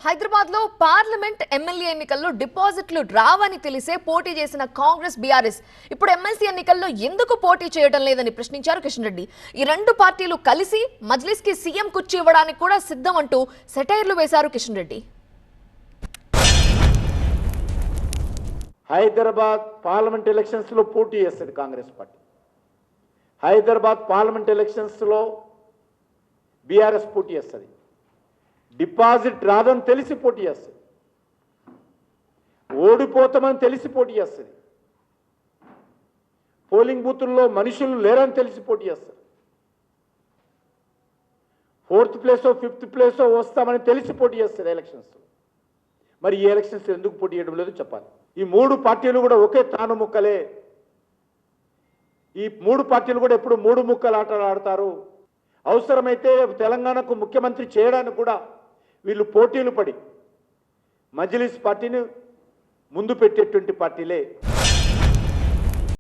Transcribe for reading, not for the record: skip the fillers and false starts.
హైదరాబాద్ లో parliament MLA ఎన్నికల్లో డిపాజిట్లు రావని తెలిసే పోటీ చేసిన కాంగ్రెస్ బీఆర్ఎస్ ఇప్పుడు ఎమ్మెల్సీ ఎన్నికల్లో ఎందుకు పోటీ చేయడం లేదని ప్రశ్నించారు కిషన్ రెడ్డి. ఈ రెండు పార్టీలు కలిసి మజ్లిస్ కి సీఎం కుర్చీ ఇవ్వడానికి కూడా సిద్ధం అంటూ సెటైర్లు వేశారు కిషన్ రెడ్డి. హైదరాబాద్ పార్లమెంట్ ఎలక్షన్స్ లో పోటీ చేస్తుంది Congress party. Hyderabad parliament elections లో బీఆర్ఎస్ పోటీ చేస్తుంది. డిపాజిట్ రాదని తెలిసి పోటీ చేస్తుంది. ఓడిపోతామని తెలిసి పోటీ చేస్తుంది. పోలింగ్ బూతుల్లో మనుషులు లేరని తెలిసి పోటీ చేస్తారు. 4th ప్లేసో 5th ప్లేసో వస్తామని తెలిసి పోటీ చేస్తుంది ఎలక్షన్స్. మరి ఈ ఎలక్షన్స్ ఎందుకు పోటీ చేయడం లేదు చెప్పాలి. ఈ మూడు పార్టీలు కూడా ఒకే తాను ముక్కలే. ఈ మూడు పార్టీలు కూడా ఎప్పుడు మూడు ముక్కలు ఆటలు ఆడతారు. అవసరమైతే తెలంగాణకు ముఖ్యమంత్రి చేయడానికి కూడా వీళ్ళు పోటీలు పడి మజ్లిస్ పార్టీని ముందు పెట్టేటువంటి పార్టీలే.